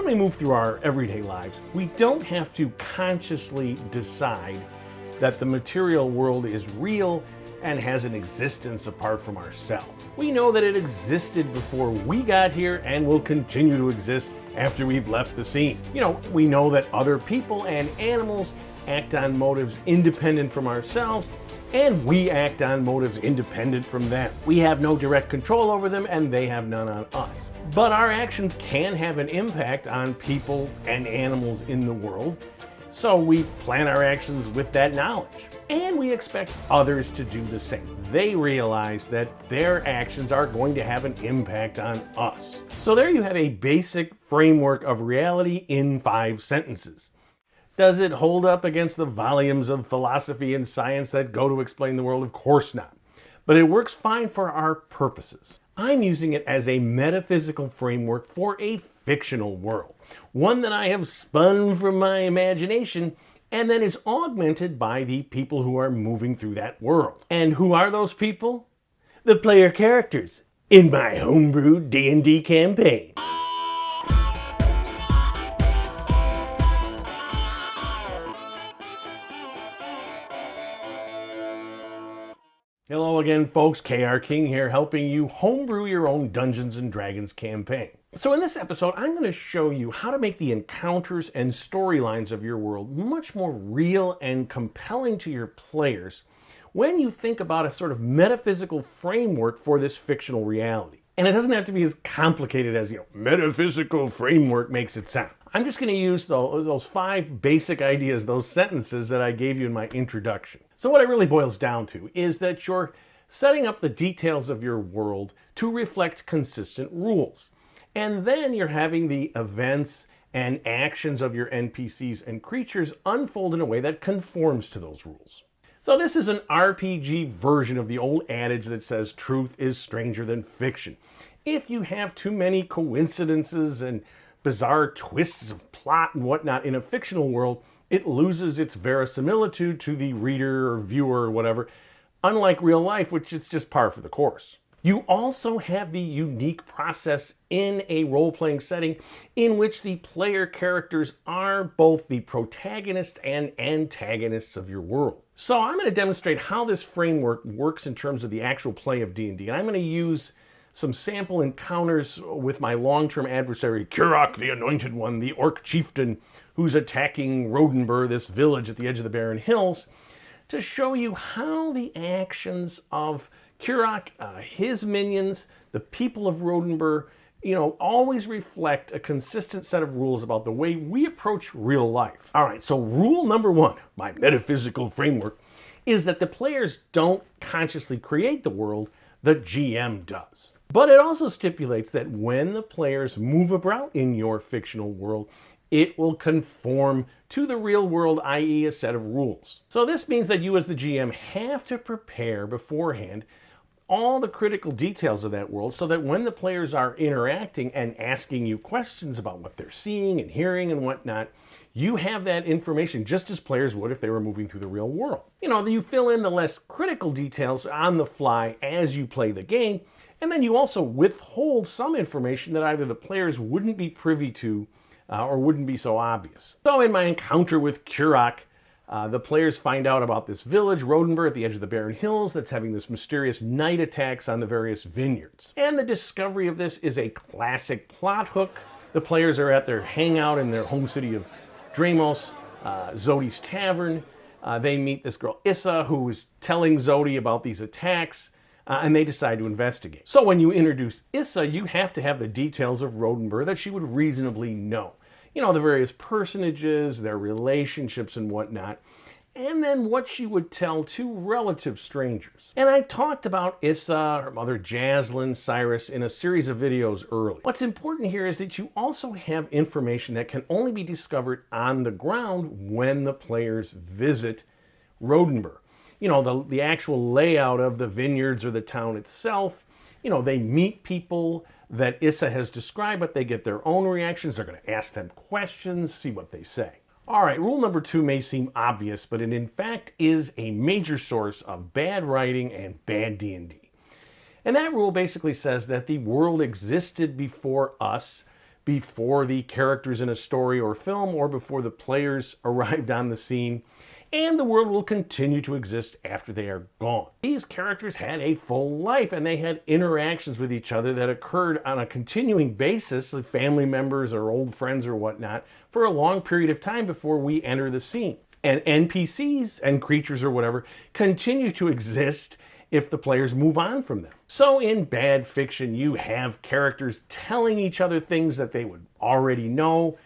When we move through our everyday lives, we don't have to consciously decide that the material world is real and has an existence apart from ourselves. We know that it existed before we got here and will continue to exist after we've left the scene. We know that other people and animals act on motives independent from ourselves, and we act on motives independent from them. We have no direct control over them, and they have none on us. But our actions can have an impact on people and animals in the world, so we plan our actions with that knowledge. And we expect others to do the same. They realize that their actions are going to have an impact on us. So there you have a basic framework of reality in 5 sentences. Does it hold up against the volumes of philosophy and science that go to explain the world? Of course not. But it works fine for our purposes. I'm using it as a metaphysical framework for a fictional world, one that I have spun from my imagination and then is augmented by the people who are moving through that world. And who are those people? The player characters in my Homebrewed D&D campaign. Hello again, folks. KR King here, helping you homebrew your own Dungeons & Dragons campaign. So in this episode, I'm going to show you how to make the encounters and storylines of your world much more real and compelling to your players when you think about a sort of metaphysical framework for this fictional reality. And it doesn't have to be as complicated as, metaphysical framework makes it sound. I'm just going to use those 5 basic ideas, those sentences that I gave you in my introduction. So what it really boils down to is that you're setting up the details of your world to reflect consistent rules. And then you're having the events and actions of your NPCs and creatures unfold in a way that conforms to those rules. So this is an RPG version of the old adage that says truth is stranger than fiction. If you have too many coincidences and bizarre twists of plot and whatnot in a fictional world, it loses its verisimilitude to the reader or viewer or whatever, unlike real life, which is just par for the course. You also have the unique process in a role-playing setting in which the player characters are both the protagonists and antagonists of your world. So I'm going to demonstrate how this framework works in terms of the actual play of D&D. And I'm going to use some sample encounters with my long-term adversary, Kurok the Anointed One, the Orc Chieftain, who's attacking Rodenburg, this village at the edge of the Barren Hills, to show you how the actions of Kurok, his minions, the people of Rodenburg, always reflect a consistent set of rules about the way we approach real life. All right, so rule number 1, my metaphysical framework, is that the players don't consciously create the world, the GM does. But it also stipulates that when the players move about in your fictional world, it will conform to the real world, i.e. a set of rules. So this means that you as the GM have to prepare beforehand all the critical details of that world so that when the players are interacting and asking you questions about what they're seeing and hearing and whatnot, you have that information just as players would if they were moving through the real world. You fill in the less critical details on the fly as you play the game, and then you also withhold some information that either the players wouldn't be privy to or wouldn't be so obvious. So in my encounter with Kurok, the players find out about this village, Rodenburg, at the edge of the Barren Hills, that's having this mysterious night attacks on the various vineyards. And the discovery of this is a classic plot hook. The players are at their hangout in their home city of Dramos, Zodi's Tavern. They meet this girl, Issa, who is telling Zodi about these attacks, and they decide to investigate. So when you introduce Issa, you have to have the details of Rodenburg that she would reasonably know. The various personages, their relationships and whatnot, and then what she would tell to relative strangers. And I talked about Issa, her mother Jaslyn, Cyrus in a series of videos earlier. What's important here is that you also have information that can only be discovered on the ground when the players visit Rodenburg. The actual layout of the vineyards or the town itself. They meet people that Issa has described, but they get their own reactions. They're going to ask them questions, see what they say. All right, rule number 2 may seem obvious, but it in fact is a major source of bad writing and bad D&D. And that rule basically says that the world existed before us before the characters in a story or film or before the players arrived on the scene, and the world will continue to exist after they are gone. These characters had a full life and they had interactions with each other that occurred on a continuing basis, like family members or old friends or whatnot, for a long period of time before we enter the scene. And NPCs and creatures or whatever continue to exist if the players move on from them. So in bad fiction, you have characters telling each other things that they would already know,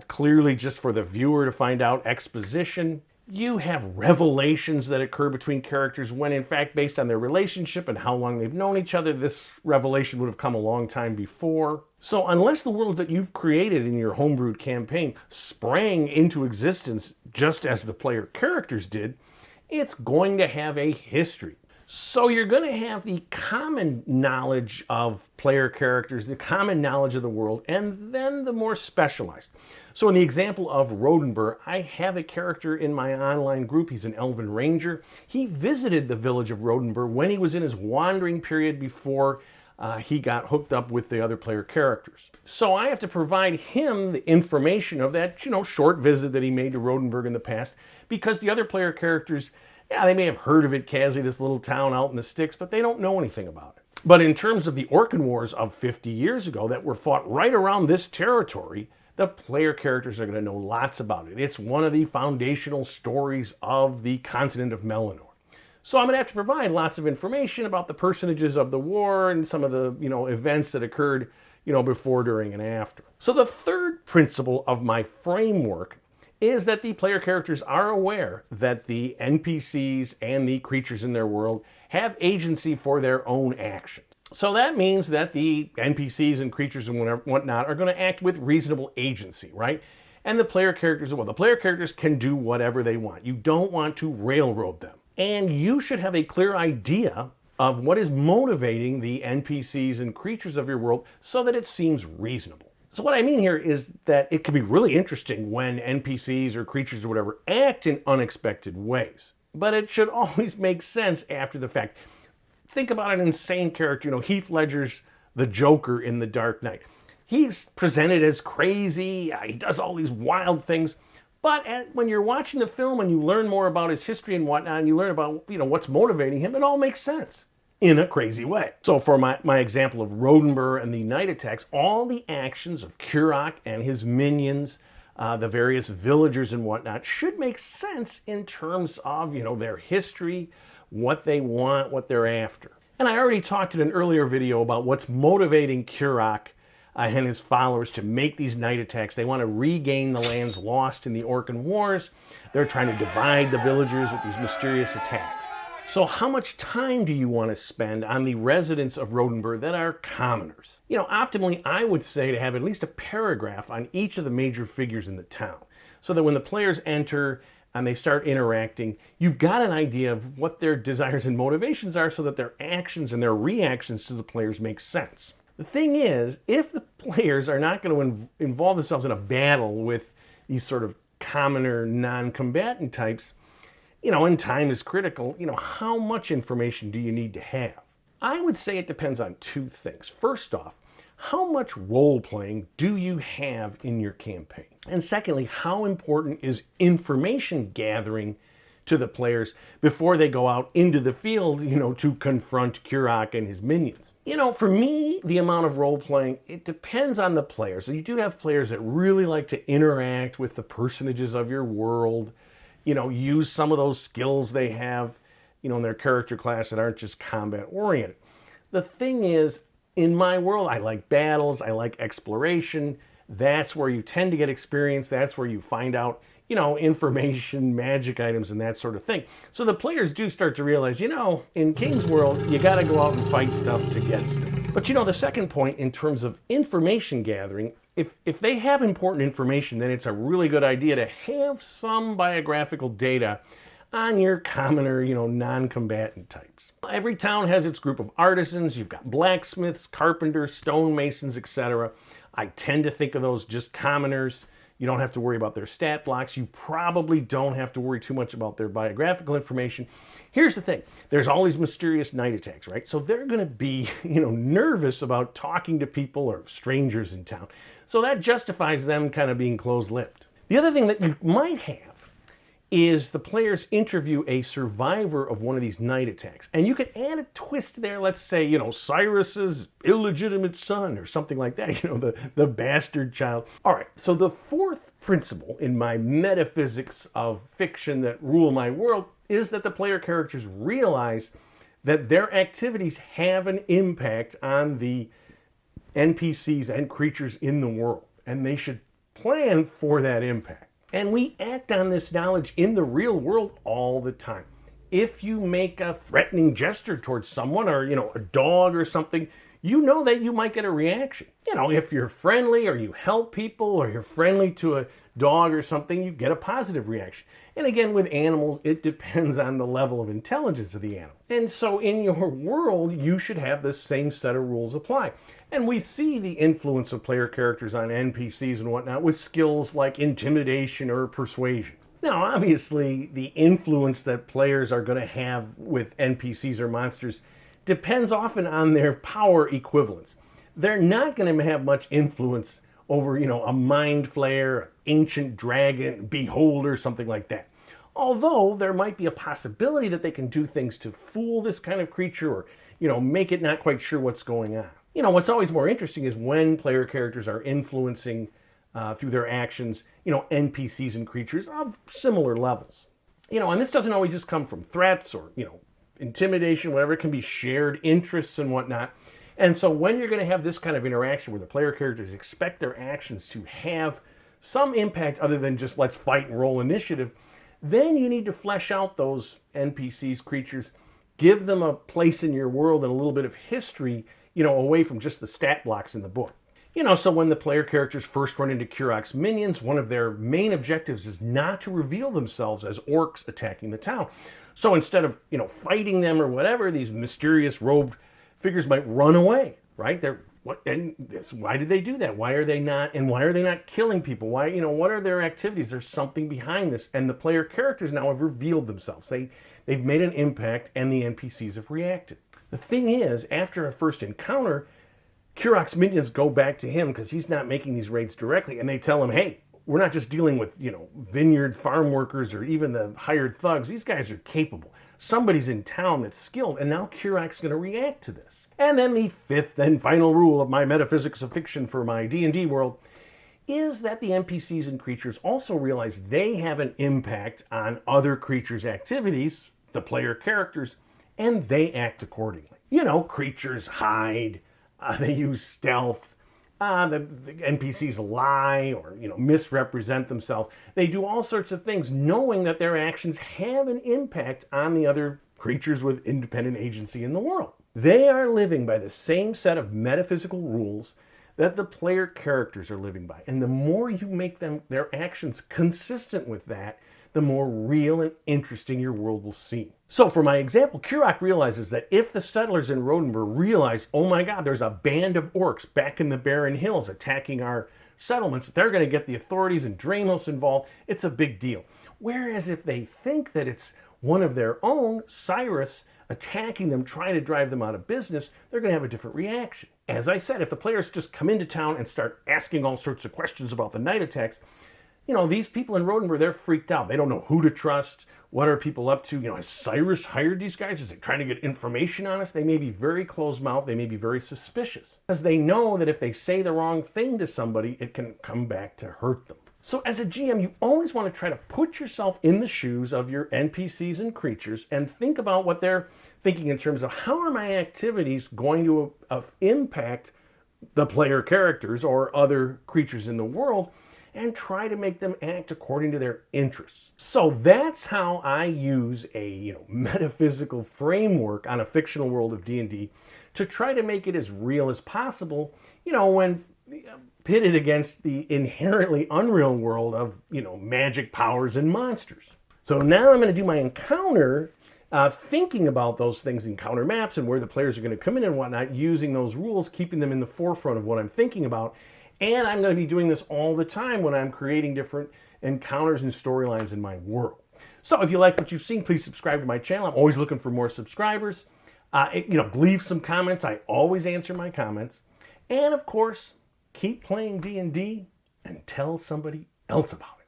clearly just for the viewer to find out, exposition. You have revelations that occur between characters when, in fact, based on their relationship and how long they've known each other, this revelation would have come a long time before. So unless the world that you've created in your Homebrewed campaign sprang into existence just as the player characters did, it's going to have a history. So you're going to have the common knowledge of player characters, the common knowledge of the world, and then the more specialized. So in the example of Rodenburg, I have a character in my online group. He's an Elven Ranger. He visited the village of Rodenburg when he was in his wandering period before he got hooked up with the other player characters. So I have to provide him the information of that, short visit that he made to Rodenburg in the past, because the other player characters, yeah, they may have heard of it casually, this little town out in the sticks, but they don't know anything about it. But in terms of the Orcan Wars of 50 years ago that were fought right around this territory, the player characters are going to know lots about it. It's one of the foundational stories of the continent of Melanoir. So I'm going to have to provide lots of information about the personages of the war and some of the, events that occurred, before, during, and after. So the third principle of my framework is that the player characters are aware that the NPCs and the creatures in their world have agency for their own actions. So that means that the NPCs and creatures and whatnot are going to act with reasonable agency, right? And the player characters, the player characters can do whatever they want. You don't want to railroad them. And you should have a clear idea of what is motivating the NPCs and creatures of your world so that it seems reasonable. So what I mean here is that it can be really interesting when NPCs or creatures or whatever act in unexpected ways. But it should always make sense after the fact. Think about an insane character, Heath Ledger's the Joker in The Dark Knight. He's presented as crazy, he does all these wild things, but when you're watching the film and you learn more about his history and whatnot, and you learn about, what's motivating him, it all makes sense in a crazy way. So for my example of Rodenburg and the night attacks, all the actions of Kurok and his minions, the various villagers and whatnot, should make sense in terms of, their history, what they want, what they're after. And I already talked in an earlier video about what's motivating Kurok and his followers to make these night attacks. They want to regain the lands lost in the Orcan Wars. They're trying to divide the villagers with these mysterious attacks. So how much time do you want to spend on the residents of Rodenburg that are commoners? Optimally, I would say to have at least a paragraph on each of the major figures in the town, so that when the players enter and they start interacting, you've got an idea of what their desires and motivations are so that their actions and their reactions to the players make sense. The thing is, if the players are not going to involve themselves in a battle with these sort of commoner, non-combatant types, and time is critical, how much information do you need to have? I would say it depends on two things. First off, how much role-playing do you have in your campaign? And secondly, how important is information gathering to the players before they go out into the field, to confront Kurok and his minions? For me, the amount of role-playing, it depends on the players. So you do have players that really like to interact with the personages of your world, use some of those skills they have, in their character class that aren't just combat-oriented. The thing is, in my world, I like battles, I like exploration. That's where you tend to get experience. That's where you find out, information, magic items, and that sort of thing. So the players do start to realize, in King's World, you got to go out and fight stuff to get stuff. But the second point in terms of information gathering, if they have important information, then it's a really good idea to have some biographical data on your commoner, non-combatant types. Every town has its group of artisans. You've got blacksmiths, carpenters, stonemasons, etc. I tend to think of those just commoners. You don't have to worry about their stat blocks. You probably don't have to worry too much about their biographical information. Here's the thing. There's all these mysterious night attacks, right? So they're going to be, nervous about talking to people or strangers in town. So that justifies them kind of being close-lipped. The other thing that you might have is the players interview a survivor of one of these night attacks. And you could add a twist there, let's say, Cyrus's illegitimate son or something like that, the bastard child. All right, so the fourth principle in my metaphysics of fiction that rule my world is that the player characters realize that their activities have an impact on the NPCs and creatures in the world, and they should plan for that impact. And we act on this knowledge in the real world all the time. If you make a threatening gesture towards someone or, a dog or something, you know that you might get a reaction. If you're friendly or you help people or you're friendly to a dog or something, you get a positive reaction. And again, with animals, it depends on the level of intelligence of the animal. And so in your world, you should have the same set of rules apply. And we see the influence of player characters on NPCs and whatnot with skills like intimidation or persuasion. Now, obviously, the influence that players are going to have with NPCs or monsters depends often on their power equivalents. They're not going to have much influence over, a mind flayer, ancient dragon, beholder, something like that. Although there might be a possibility that they can do things to fool this kind of creature or, make it not quite sure what's going on. What's always more interesting is when player characters are influencing through their actions, NPCs and creatures of similar levels. And this doesn't always just come from threats or, intimidation, whatever. It can be shared interests and whatnot. And so when you're going to have this kind of interaction where the player characters expect their actions to have some impact other than just let's fight and roll initiative, then you need to flesh out those NPCs, creatures, give them a place in your world and a little bit of history, away from just the stat blocks in the book. So when the player characters first run into Kurok's minions, one of their main objectives is not to reveal themselves as orcs attacking the town. So instead of, fighting them or whatever, these mysterious robed figures might run away, right? Why did they do that? Why are they not killing people? Why, what are their activities? There's something behind this. And the player characters now have revealed themselves. They've made an impact and the NPCs have reacted. The thing is, after a first encounter, Kurok's minions go back to him because he's not making these raids directly, and they tell him, hey, we're not just dealing with, vineyard farm workers or even the hired thugs. These guys are capable. Somebody's in town that's skilled, and now Kurok's going to react to this. And then the fifth and final rule of my metaphysics of fiction for my D&D world is that the NPCs and creatures also realize they have an impact on other creatures' activities, the player characters, and they act accordingly. Creatures hide, they use stealth, the NPCs lie or, misrepresent themselves. They do all sorts of things knowing that their actions have an impact on the other creatures with independent agency in the world. They are living by the same set of metaphysical rules that the player characters are living by. And the more you make their actions consistent with that, the more real and interesting your world will seem. So for my example, Kurok realizes that if the settlers in Rodenburg realize, oh my God, there's a band of orcs back in the Barren Hills attacking our settlements, they're going to get the authorities and Dramos involved. It's a big deal. Whereas if they think that it's one of their own, Cyrus, attacking them, trying to drive them out of business, they're going to have a different reaction. As I said, if the players just come into town and start asking all sorts of questions about the night attacks, these people in Rodenburg, they're freaked out. They don't know who to trust. What are people up to? Has Cyrus hired these guys? Is he trying to get information on us? They may be very closed-mouthed. They may be very suspicious because they know that if they say the wrong thing to somebody, it can come back to hurt them. So as a GM, you always want to try to put yourself in the shoes of your NPCs and creatures and think about what they're thinking in terms of how are my activities going to impact the player characters or other creatures in the world, and try to make them act according to their interests. So that's how I use a metaphysical framework on a fictional world of D&D to try to make it as real as possible, when pitted against the inherently unreal world of, magic powers and monsters. So now I'm going to do my encounter thinking about those things, encounter maps and where the players are going to come in and whatnot, using those rules, keeping them in the forefront of what I'm thinking about. And I'm going to be doing this all the time when I'm creating different encounters and storylines in my world. So if you like what you've seen, please subscribe to my channel. I'm always looking for more subscribers. Leave some comments. I always answer my comments. And of course, keep playing D&D and tell somebody else about it.